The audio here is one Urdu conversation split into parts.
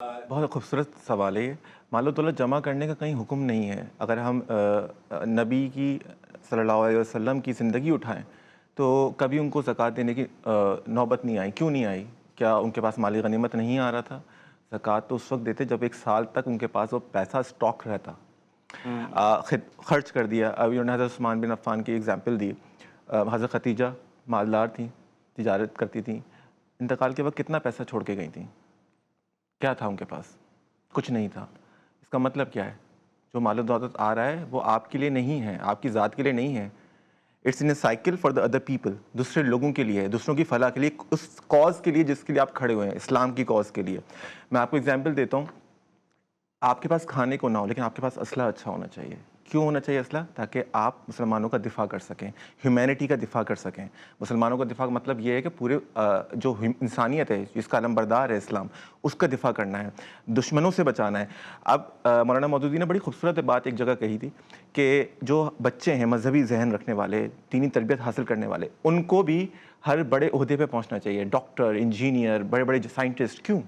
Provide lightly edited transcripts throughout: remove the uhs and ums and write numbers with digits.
بہت خوبصورت سوال ہے یہ۔ مال و دولت جمع کرنے کا کہیں حکم نہیں ہے۔ اگر ہم نبی کی صلی اللہ علیہ وسلم کی زندگی اٹھائیں تو کبھی ان کو زکوٰۃ دینے کی نوبت نہیں آئی۔ کیوں نہیں آئی؟ کیا ان کے پاس مالی غنیمت نہیں آ رہا تھا؟ زکوٰۃ تو اس وقت دیتے جب ایک سال تک ان کے پاس وہ پیسہ اسٹاک رہتا، خرچ کر دیا۔ اب انہوں نے حضرت عثمان بن عفان کی ایگزامپل دی۔ حضرت ختیجہ مالدار تھیں، تجارت کرتی تھیں، انتقال کے وقت کتنا پیسہ چھوڑ کے گئی تھیں؟ کیا تھا ان کے پاس؟ کچھ نہیں تھا۔ اس کا مطلب کیا ہے؟ جو مال و دولت آ رہا ہے وہ آپ کے لیے نہیں ہے، آپ کی ذات کے لیے نہیں ہے۔ It's in a cycle for the other people, دوسرے لوگوں کے لیے، دوسروں کی فلاح کے لیے، اس کاز کے لیے جس کے لیے آپ کھڑے ہوئے ہیں، اسلام کی کاز کے لیے۔ میں آپ کو ایگزامپل دیتا ہوں۔ آپ کے پاس کھانے کو نہ ہو لیکن آپ کے پاس اسلحہ اچھا ہونا چاہیے۔ کیوں ہونا چاہیے اسلحہ؟ تاکہ آپ مسلمانوں کا دفاع کر سکیں، ہیومینٹی کا دفاع کر سکیں۔ مسلمانوں کا دفاع کا مطلب یہ ہے کہ پورے جو انسانیت ہے جس کا علمبردار ہے اسلام، اس کا دفاع کرنا ہے، دشمنوں سے بچانا ہے۔ اب مولانا مودودی نے بڑی خوبصورت بات ایک جگہ کہی تھی کہ جو بچے ہیں مذہبی ذہن رکھنے والے، دینی تربیت حاصل کرنے والے، ان کو بھی ہر بڑے عہدے پہ پہنچنا چاہیے، ڈاکٹر، انجینئر، بڑے بڑے سائنٹسٹ۔ کیوں؟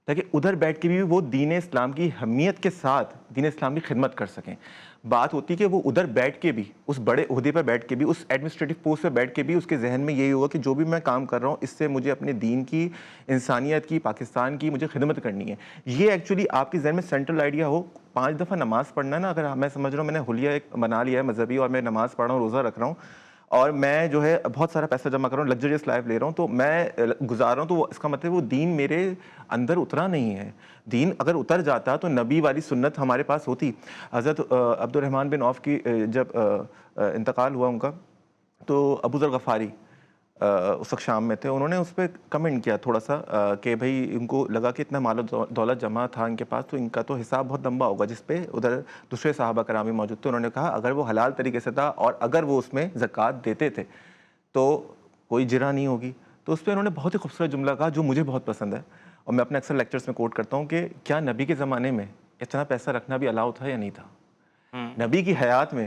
تاکہ ادھر بیٹھ کے بھی وہ دین اسلام کی اہمیت کے ساتھ دین اسلام کی خدمت کر سکیں۔ بات ہوتی کہ وہ ادھر بیٹھ کے بھی، اس بڑے عہدے پہ بیٹھ کے بھی، اس ایڈمنسٹریٹو پوسٹ پہ بیٹھ کے بھی اس کے ذہن میں یہی ہوگا کہ جو بھی میں کام کر رہا ہوں اس سے مجھے اپنے دین کی، انسانیت کی، پاکستان کی مجھے خدمت کرنی ہے۔ یہ ایکچولی آپ کے ذہن میں سینٹرل آئیڈیا ہو۔ 5 دفعہ نماز پڑھنا ہے نا، اگر میں سمجھ رہا ہوں میں نے حلیہ ایک بنا لیا ہے مذہبی، اور میں نماز پڑھ رہا ہوں، روزہ رکھ رہا ہوں، اور میں جو ہے بہت سارا پیسہ جمع کر رہا ہوں، لگژریس لائف لے رہا ہوں، تو میں گزار رہا ہوں، تو اس کا مطلب وہ دین میرے اندر اترا نہیں ہے۔ دین اگر اتر جاتا تو نبی والی سنت ہمارے پاس ہوتی۔ حضرت عبد الرحمن بن عوف کی جب انتقال ہوا ان کا، تو ابو ذر غفاری اس وقت شام میں تھے، انہوں نے اس پہ کمنٹ کیا تھوڑا سا کہ بھائی ان کو لگا کہ اتنا مال و دولت جمع تھا ان کے پاس تو ان کا تو حساب بہت لمبا ہوگا، جس پہ ادھر دوسرے صحابہ کرام بھی موجود تھے۔ انہوں نے کہا اگر وہ حلال طریقے سے تھا اور اگر وہ اس میں زکوٰۃ دیتے تھے تو کوئی جرح نہیں ہوگی۔ تو اس پہ انہوں نے بہت ہی خوبصورت جملہ کہا جو مجھے بہت پسند ہے، اور میں اپنے اکثر لیکچرز میں کوٹ کرتا ہوں کہ کیا نبی کے زمانے میں اتنا پیسہ رکھنا بھی الاؤ تھا یا نہیں تھا؟ نبی کی حیات میں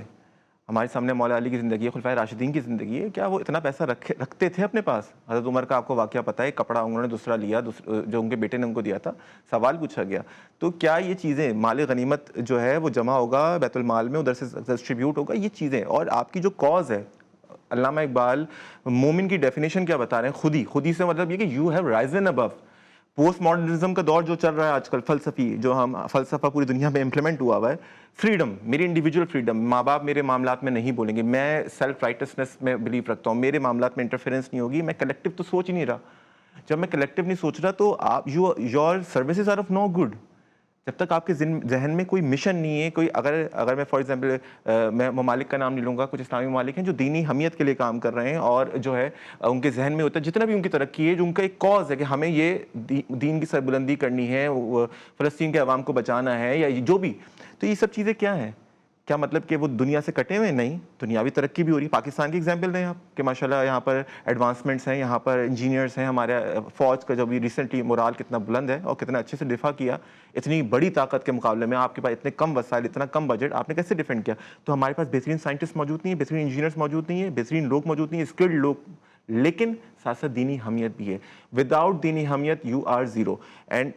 ہمارے سامنے مولا علی کی زندگی ہے، خلفائے راشدین کی زندگی ہے، کیا وہ اتنا پیسہ رکھتے تھے اپنے پاس؟ حضرت عمر کا آپ کو واقعہ پتہ ہے، کپڑا انہوں نے دوسرا لیا جو ان کے بیٹے نے ان کو دیا تھا، سوال پوچھا گیا تو کیا یہ چیزیں مال غنیمت جو ہے وہ جمع ہوگا بیت المال میں، ادھر سے ڈسٹریبیوٹ ہوگا، یہ چیزیں، اور آپ کی جو کاز ہے، علامہ اقبال مومن کی ڈیفینیشن کیا بتا رہے ہیں؟ خودی سے مطلب یہ کہ you have risen above. Post modernism کا دور جو چل رہا ہے آج کل، فلسفی جو ہم فلسفہ پوری دنیا میں امپلیمنٹ ہوا ہے، فریڈم، میری انڈیویجول فریڈم، ماں باپ میرے معاملات میں نہیں بولیں گے، میں سیلف رائٹسنس میں بلیو رکھتا ہوں، میرے معاملات میں انٹرفیرنس نہیں ہوگی، میں کلیکٹیو تو سوچ ہی نہیں رہا۔ جب میں کلیکٹیو نہیں سوچ رہا تو آپ your services are of no good. جب تک آپ کے ذہن میں کوئی مشن نہیں ہے، کوئی اگر میں فار ایگزامپل میں ممالک کا نام لے لوں گا، کچھ اسلامی ممالک ہیں جو دینی حمیت کے لیے کام کر رہے ہیں، اور جو ہے ان کے ذہن میں ہوتا ہے جتنا بھی ان کی ترقی ہے، جو ان کا ایک کاز ہے کہ ہمیں یہ دین کی سربلندی کرنی ہے، فلسطین کے عوام کو بچانا ہے، یا جو بھی، تو یہ سب چیزیں کیا ہیں؟ کیا مطلب کہ وہ دنیا سے کٹے ہوئے؟ نہیں، دنیاوی ترقی بھی ہو رہی ہے۔ پاکستان کی ایگزامپل دیں آپ کہ ماشاءاللہ یہاں پر ایڈوانسمنٹس ہیں، یہاں پر انجینئرس ہیں، ہمارے فوج کا جو بھی ریسنٹلی مورال کتنا بلند ہے اور کتنا اچھے سے دفاع کیا، اتنی بڑی طاقت کے مقابلے میں آپ کے پاس اتنے کم وسائل، اتنا کم بجٹ، آپ نے کیسے ڈیفینڈ کیا؟ تو ہمارے پاس بہترین سائنٹسٹ موجود نہیں ہیں، بہترین انجینئرس موجود نہیں ہیں، بہترین لوگ موجود نہیں ہیں، اسکلڈ لوگ، لیکن ساتھ ساتھ دینی حمیت بھی ہے۔ وداؤٹ دینی حمیت you are zero, and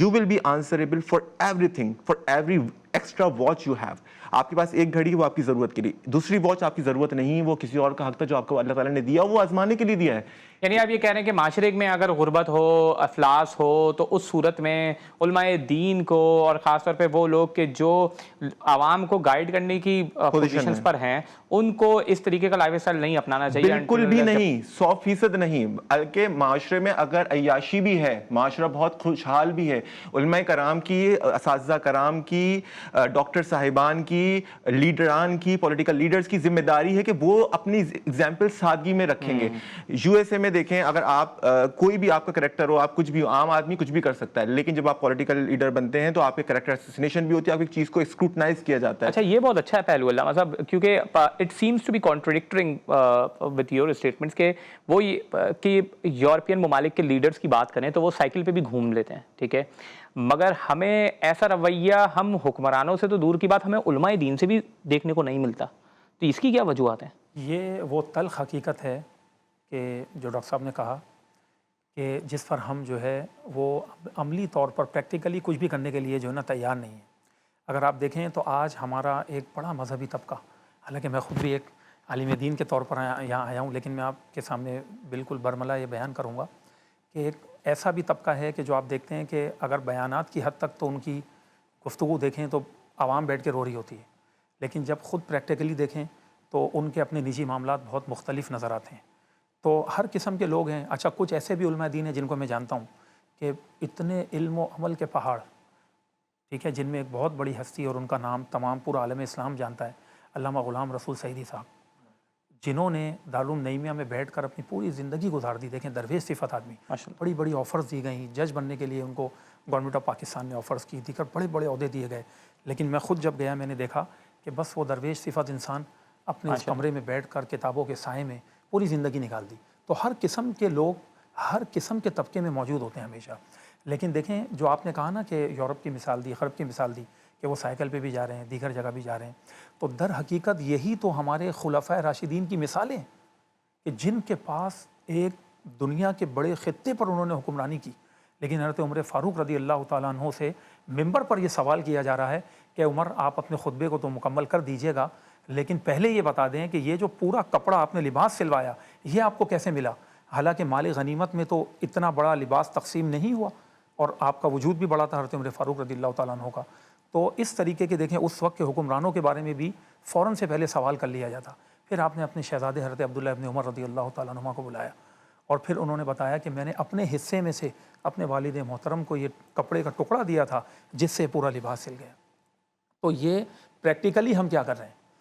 you will be answerable for everything, for every extra watch you have. آپ کے پاس ایک گھڑی وہ آپ کی ضرورت کے لیے، دوسری واچ آپ کی ضرورت نہیں، وہ کسی اور کا حق تھا جو آپ کو اللہ تعالیٰ نے دیا، وہ آزمانے کے لیے دیا ہے۔ یعنی آپ یہ کہہ رہے ہیں کہ معاشرے میں اگر غربت ہو، افلاس ہو، تو اس صورت میں علماء دین کو، اور خاص طور پہ وہ لوگ کہ جو عوام کو گائیڈ کرنے کی پوزیشنز پر ہیں، ان کو اس طریقے کا لائف اسٹائل نہیں اپنانا چاہیے۔ بالکل بھی نہیں، 100% نہیں۔ بلکہ معاشرے میں اگر عیاشی بھی ہے، معاشرہ بہت خوشحال بھی ہے، علماء کرام کی، اساتذہ کرام کی، ڈاکٹر صاحبان کی، لیڈران کی، پولیٹیکل لیڈرز کی ذمہ داری ہے کہ وہ اپنی اگزامپل سادگی میں رکھیں گے۔ یو ایس اے میں دیکھیں، اگر آپ کوئی بھی آپ کا کریکٹر ہو، آپ کچھ بھی ہو، عام آدمی کچھ بھی کر سکتا ہے، لیکن جب آپ پولیٹیکل لیڈر بنتے ہیں تو آپ کے کریکٹر اسیسینیشن بھی ہوتی ہے، آپ کی چیز کو اسکروٹنائز کیا جاتا ہے۔ اچھا، یہ بہت اچھا ہے پہلو علامہ صاحب، کیونکہ it seems to be contradicting with your statements کہ وہ کہ یورپین ممالک کے لیڈرز کی بات کریں تو وہ سائیکل پہ بھی گھوم لیتے ہیں، ٹھیک ہے، مگر ہمیں ایسا رویہ ہم حکمرانوں سے تو دور کی بات، ہمیں علماء دین سے بھی دیکھنے کو نہیں ملتا، تو اس کی کیا وجوہات ہیں؟ یہ وہ تلخ حقیقت ہے کہ جو ڈاکٹر صاحب نے کہا کہ جس پر ہم جو ہے وہ عملی طور پر پریکٹیکلی کچھ بھی کرنے کے لیے جو ہے نا تیار نہیں ہے۔ اگر آپ دیکھیں تو آج ہمارا ایک بڑا مذہبی طبقہ، حالانکہ میں خود بھی ایک عالم دین کے طور پر یہاں آیا ہوں، لیکن میں آپ کے سامنے بالکل برملا یہ بیان کروں گا کہ ایک ایسا بھی طبقہ ہے کہ جو آپ دیکھتے ہیں کہ اگر بیانات کی حد تک تو ان کی گفتگو دیکھیں تو عوام بیٹھ کے رو رہی ہوتی ہے، لیکن جب خود پریکٹیکلی دیکھیں تو ان کے اپنے نجی معاملات بہت مختلف نظر آتے ہیں۔ تو ہر قسم کے لوگ ہیں۔ اچھا، کچھ ایسے بھی علماء دین ہیں جن کو میں جانتا ہوں کہ اتنے علم و عمل کے پہاڑ، ٹھیک ہے، جن میں ایک بہت بڑی ہستی اور ان کا نام تمام پورا عالم اسلام جانتا ہے، علامہ غلام رسول سعیدی صاحب، جنہوں نے دارالعلوم نعیمیہ میں بیٹھ کر اپنی پوری زندگی گزار دی۔ دیکھیں، درویش صفت آدمی، بڑی بڑی آفرز دی گئیں، جج بننے کے لیے ان کو گورنمنٹ آف پاکستان نے آفرز کی، دیکھ کر بڑے بڑے عہدے دیے گئے، لیکن میں خود جب گیا میں نے دیکھا کہ بس وہ درویش صفت انسان اپنے اس کمرے میں بیٹھ کر کتابوں کے سائے میں پوری زندگی نکال دی۔ تو ہر قسم کے لوگ ہر قسم کے طبقے میں موجود ہوتے ہیں ہمیشہ۔ لیکن دیکھیں، جو آپ نے کہا نا کہ یورپ کی مثال دی، غرب کی مثال دی کہ وہ سائیکل پہ بھی جا رہے ہیں، دیگر جگہ بھی جا رہے ہیں، تو در حقیقت یہی تو ہمارے خلفائے راشدین کی مثالیں ہیں کہ جن کے پاس ایک دنیا کے بڑے خطے پر انہوں نے حکمرانی کی، لیکن حضرت عمر فاروق رضی اللہ تعالیٰ عنہ سے ممبر پر یہ سوال کیا جا رہا ہے کہ عمر، آپ اپنے خطبے کو تو مکمل کر دیجیے گا، لیکن پہلے یہ بتا دیں کہ یہ جو پورا کپڑا آپ نے لباس سلوایا یہ آپ کو کیسے ملا؟ حالانکہ مال غنیمت میں تو اتنا بڑا لباس تقسیم نہیں ہوا، اور آپ کا وجود بھی بڑا تھا حضرت عمر فاروق رضی اللہ تعالیٰ عنہ کا۔ تو اس طریقے کے دیکھیں اس وقت کے حکمرانوں کے بارے میں بھی فوراً سے پہلے سوال کر لیا جاتا۔ پھر آپ نے اپنے شہزادے حضرت عبداللہ ابن عمر رضی اللہ تعالیٰ عنہ کو بلایا، اور پھر انہوں نے بتایا کہ میں نے اپنے حصے میں سے اپنے والد محترم کو یہ کپڑے کا ٹکڑا دیا تھا جس سے پورا لباس سل گیا۔ تو یہ پریکٹیکلی ہم کیا کر رہے ہیں؟